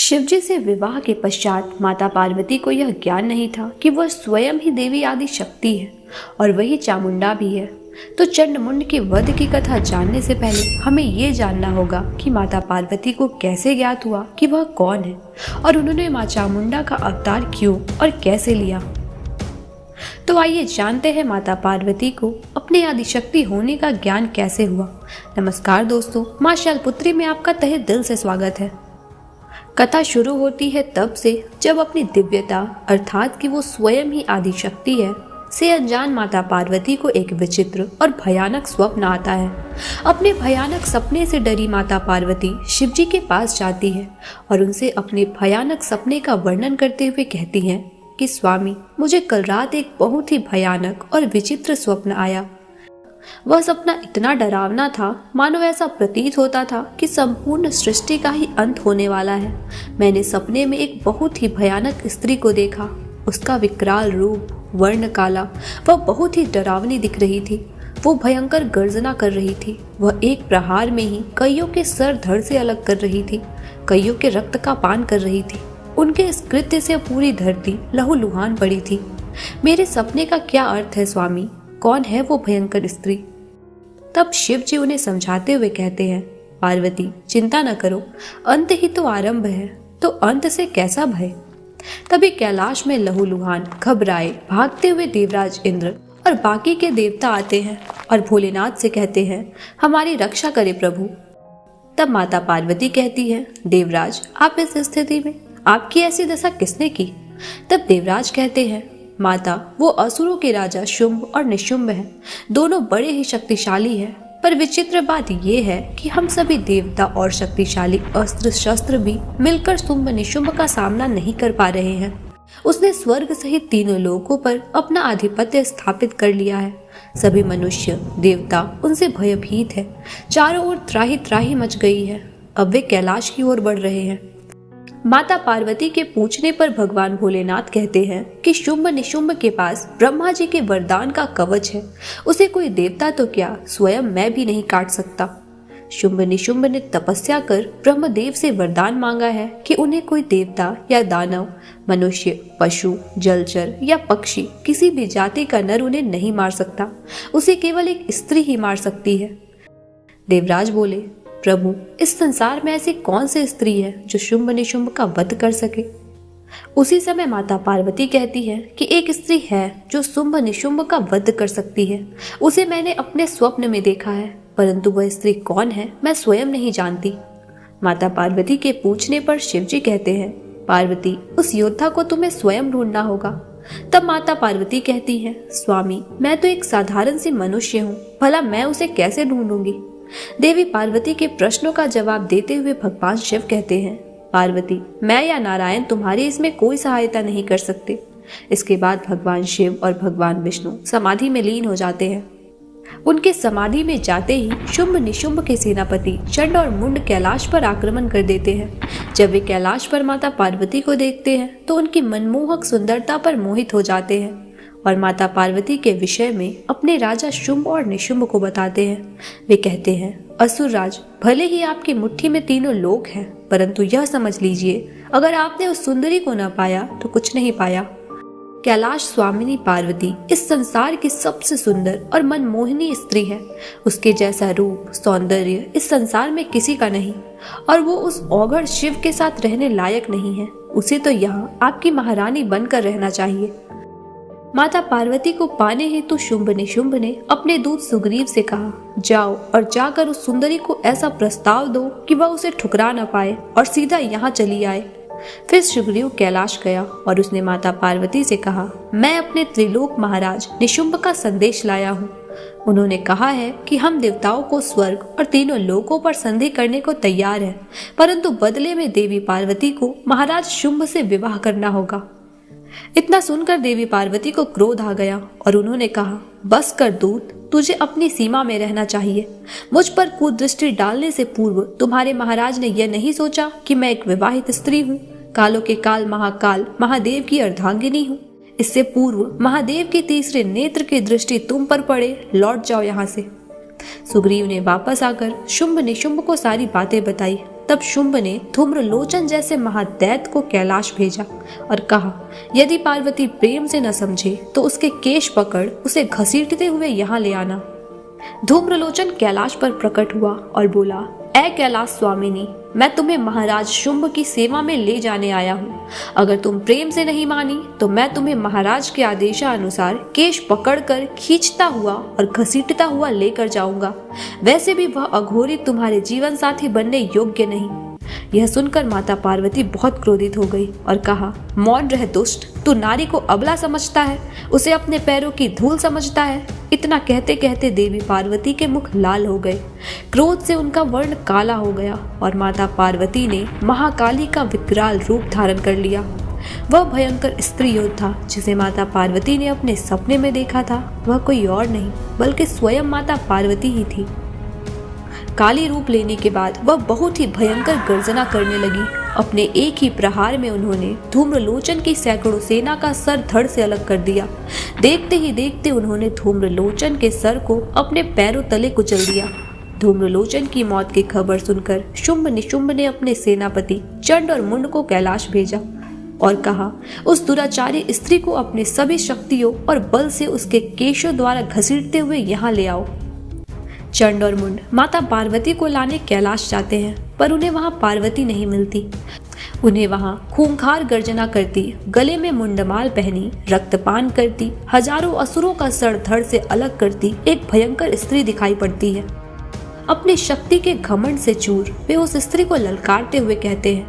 शिवजी से विवाह के पश्चात माता पार्वती को यह ज्ञान नहीं था कि वह स्वयं ही देवी आदि शक्ति है और वही चामुंडा भी है। तो चंडमुंड के वध की कथा जानने से पहले हमें ये जानना होगा कि माता पार्वती को कैसे ज्ञात हुआ कि वह कौन है और उन्होंने माँ चामुंडा का अवतार क्यों और कैसे लिया। तो आइए जानते हैं माता पार्वती को अपने आदिशक्ति होने का ज्ञान कैसे हुआ। नमस्कार दोस्तों, माँ शैलपुत्री में आपका तहे दिल से स्वागत है। कथा शुरू होती है तब से जब अपनी दिव्यता अर्थात कि वो स्वयं ही आदिशक्ति है से अनजान माता पार्वती को एक विचित्र और भयानक स्वप्न आता है। अपने भयानक सपने से डरी माता पार्वती शिवजी के पास जाती है और उनसे अपने भयानक सपने का वर्णन करते हुए कहती हैं कि स्वामी, मुझे कल रात एक बहुत ही भयानक और विचित्र स्वप्न आया। वह सपना इतना डरावना था मानो ऐसा प्रतीत होता था कि संपूर्ण सृष्टि का ही अंत होने वाला है। मैंने सपने में एक बहुत ही भयानक स्त्री को देखा। उसका विकराल रूप, वर्ण काला, वह बहुत ही डरावनी दिख रही थी। वो भयंकर गर्जना कर रही थी। वह एक प्रहार में ही कईयों के सर धड़ से अलग कर रही थी, कईयों के रक्त का पान कर रही थी। उनके इस कृत्य से पूरी धरती लहूलुहान पड़ी थी। मेरे सपने का क्या अर्थ है स्वामी? कौन है वो भयंकर स्त्री? तब शिव जी उन्हें समझाते हुए कहते हैं, पार्वती चिंता न करो, अंत ही तो आरंभ है, तो अंत से कैसा भय। तभी कैलाश में लहूलुहान घबराए भागते हुए देवराज इंद्र और बाकी के देवता आते हैं और भोलेनाथ से कहते हैं, हमारी रक्षा करे प्रभु। तब माता पार्वती कहती है, देवराज आप इस स्थिति में, आपकी ऐसी दशा किसने की? तब देवराज कहते हैं, माता वो असुरों के राजा शुंभ और निशुंभ हैं। दोनों बड़े ही शक्तिशाली हैं, पर विचित्र बात यह है कि हम सभी देवता और शक्तिशाली अस्त्र शस्त्र भी मिलकर शुंभ निशुंभ का सामना नहीं कर पा रहे हैं। उसने स्वर्ग सहित तीनों लोकों पर अपना आधिपत्य स्थापित कर लिया है। सभी मनुष्य देवता उनसे भयभीत है। चारों ओर त्राही त्राही मच गई है। अब वे कैलाश की ओर बढ़ रहे हैं। माता पार्वती के पूछने पर भगवान भोलेनाथ कहते हैं कि शुंभ निशुंभ के पास ब्रह्मा जी के वरदान का कवच है। उसे कोई देवता तो क्या, स्वयं मैं भी नहीं काट सकता। शुंभ निशुंभ ने तपस्या कर ब्रह्मदेव से वरदान मांगा है कि उन्हें कोई देवता या दानव, मनुष्य, पशु, जलचर या पक्षी किसी भी जाति का नर उन्हें नहीं मार सकता। उसे केवल एक स्त्री ही मार सकती है। देवराज बोले, प्रभु इस संसार में ऐसी कौन सी स्त्री है जो शुंभ निशुंभ का वध कर सके। उसी समय माता पार्वती कहती है कि एक स्त्री है जो शुंभ निशुंभ का वध कर सकती है। उसे मैंने अपने स्वप्न में देखा है, परंतु वह स्त्री कौन है मैं स्वयं नहीं जानती। माता पार्वती के पूछने पर शिवजी कहते हैं, पार्वती उस योद्धा को तुम्हें स्वयं ढूंढना होगा। तब माता पार्वती कहती है, स्वामी मैं तो एक साधारण सी मनुष्य हूँ, भला मैं उसे कैसे ढूंढूंगी। देवी पार्वती के प्रश्नों का जवाब देते हुए भगवान शिव कहते हैं, पार्वती मैं या नारायण तुम्हारी इसमें कोई सहायता नहीं कर सकते। इसके बाद भगवान शिव और भगवान विष्णु समाधि में लीन हो जाते हैं। उनके समाधि में जाते ही शुंभ निशुंभ के सेनापति चंड और मुंड कैलाश पर आक्रमण कर देते हैं। जब वे कैलाश पर माता पार्वती को देखते हैं तो उनकी मनमोहक सुंदरता पर मोहित हो जाते हैं और माता पार्वती के विषय में अपने राजा शुंभ और निशुंभ को बताते हैं। वे कहते हैं, असुर राज भले ही आपकी मुट्ठी में तीनों लोक हैं, परंतु यह समझ लीजिए अगर आपने उस सुंदरी को न पाया तो कुछ नहीं पाया। कैलाश स्वामिनी पार्वती इस संसार की सबसे सुंदर और मनमोहिनी स्त्री है। उसके जैसा रूप सौंदर्य इस संसार में किसी का नहीं और वो उस औघड़ शिव के साथ रहने लायक नहीं है। उसे तो यहाँ आपकी महारानी बनकर रहना चाहिए। माता पार्वती को पाने हेतु शुंभ निशुंभ ने अपने दूत सुग्रीव से कहा, जाओ और जाकर उस सुंदरी को ऐसा प्रस्ताव दो कि वह उसे ठुकरा न पाए और सीधा यहाँ चली आए। फिर सुग्रीव कैलाश गया और उसने माता पार्वती से कहा, मैं अपने त्रिलोक महाराज निशुंभ का संदेश लाया हूँ। उन्होंने कहा है कि हम देवताओं को स्वर्ग और तीनों लोकों पर संधि करने को तैयार हैं, परंतु बदले में देवी पार्वती को महाराज शुंभ से विवाह करना होगा। इतना सुनकर देवी पार्वती को क्रोध आ गया और उन्होंने कहा, बस कर दूत, तुझे अपनी सीमा में रहना चाहिए। मुझ पर कुदृष्टि डालने से पूर्व तुम्हारे महाराज ने यह नहीं सोचा कि मैं एक विवाहित स्त्री हूँ, कालों के काल महाकाल महादेव की अर्धांगिनी हूँ। इससे पूर्व महादेव के तीसरे नेत्र की दृष्टि तुम पर पड़े, लौट जाओ यहाँ से। सुग्रीव ने वापस आकर शुंभ निशुंभ को सारी बातें बताई। तब शुंभ ने धूम्रलोचन जैसे महादैत्य को कैलाश भेजा और कहा, यदि पार्वती प्रेम से न समझे तो उसके केश पकड़ उसे घसीटते हुए यहाँ ले आना। धूम्रलोचन कैलाश पर प्रकट हुआ और बोला, ऐ कैलाश स्वामिनी, मैं तुम्हें महाराज शुंभ की सेवा में ले जाने आया हूँ। अगर तुम प्रेम से नहीं मानी तो मैं तुम्हें महाराज के आदेशानुसार केश पकड़कर खींचता हुआ और घसीटता हुआ लेकर जाऊंगा। वैसे भी वह अघोरी तुम्हारे जीवन साथी बनने योग्य नहीं। यह सुनकर माता पार्वती बहुत क्रोधित हो गई और कहा, मौन रह दुष्ट, तू नारी को अबला समझता है, उसे अपने पैरों की धूल समझता है। इतना कहते कहते देवी पार्वती के मुख लाल हो गए, क्रोध से उनका वर्ण काला हो गया और माता पार्वती ने महाकाली का विकराल रूप धारण कर लिया। वह भयंकर स्त्री योद्धा जिसे माता पार्वती ने अपने सपने में देखा था, वह कोई और नहीं बल्कि स्वयं माता पार्वती ही थी। काली रूप लेने के बाद वह बहुत ही भयंकर गर्जना करने लगी। अपने एक ही प्रहार में उन्होंने धूम्रलोचन की सैकड़ों सेना का सर धड़ से अलग कर दिया। देखते ही देखते उन्होंने धूम्रलोचन के सर को अपने पैरों तले कुचल दिया। धूम्रलोचन की मौत की खबर सुनकर शुंभ निशुंभ ने अपने सेनापति चंड और मुंड को कैलाश भेजा और कहा, उस दुराचारी स्त्री को अपने सभी शक्तियों और बल से उसके केशों द्वारा घसीटते हुए यहाँ ले आओ। चंड और मुंड माता पार्वती को लाने कैलाश जाते हैं, पर उन्हें वहां पार्वती नहीं मिलती। उन्हें वहां खूंखार गर्जना करती, गले में मुंडमाल पहनी, रक्तपान करती, हजारों असुरों का सर धड़ से अलग करती एक भयंकर स्त्री दिखाई पड़ती है। अपनी शक्ति के घमंड से चूर वे उस स्त्री को ललकारते हुए कहते हैं,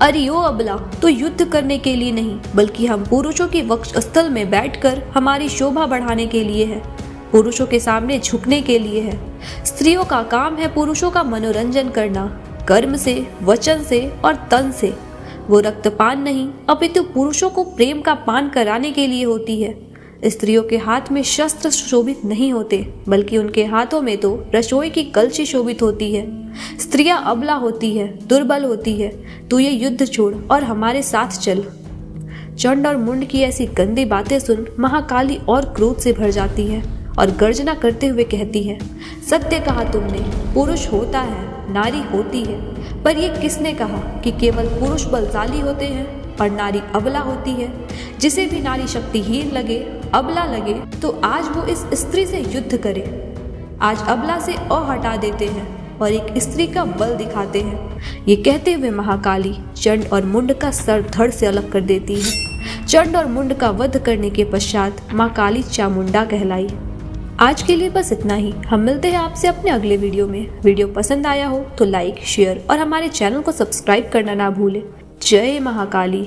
अरे ओ अबला, तो युद्ध करने के लिए नहीं बल्कि हम पुरुषों की वक्षस्थल में बैठकर हमारी शोभा बढ़ाने के लिए है, पुरुषों के सामने झुकने के लिए है। स्त्रियों का काम है पुरुषों का मनोरंजन करना, कर्म से, वचन से और तन से। वो रक्तपान नहीं अपितु पुरुषों को प्रेम का पान कराने के लिए होती है। स्त्रियों के हाथ में शस्त्र शोभित नहीं होते बल्कि उनके हाथों में तो रसोई की कलशी शोभित होती है। स्त्रियां अबला होती है, दुर्बल होती है। तू ये युद्ध छोड़ और हमारे साथ चल। चंड और मुंड की ऐसी गंदी बातें सुन महाकाली और क्रोध से भर जाती है और गर्जना करते हुए कहती है, सत्य कहा तुमने, पुरुष होता है, नारी होती है, पर ये किसने कहा कि केवल पुरुष बलशाली होते हैं और नारी अबला होती है। जिसे भी नारी शक्तिहीन लगे, अबला लगे, तो आज वो इस स्त्री से युद्ध करे। आज अबला से अ हटा देते हैं और एक स्त्री का बल दिखाते हैं। ये कहते हुए महाकाली चंड और मुंड का सर धड़ से अलग कर देती है। चंड और मुंड का वध करने के पश्चात माँ काली चामुंडा कहलाई। आज के लिए बस इतना ही। हम मिलते हैं आपसे अपने अगले वीडियो में। वीडियो पसंद आया हो तो लाइक, शेयर और हमारे चैनल को सब्सक्राइब करना ना भूलें। जय महाकाली।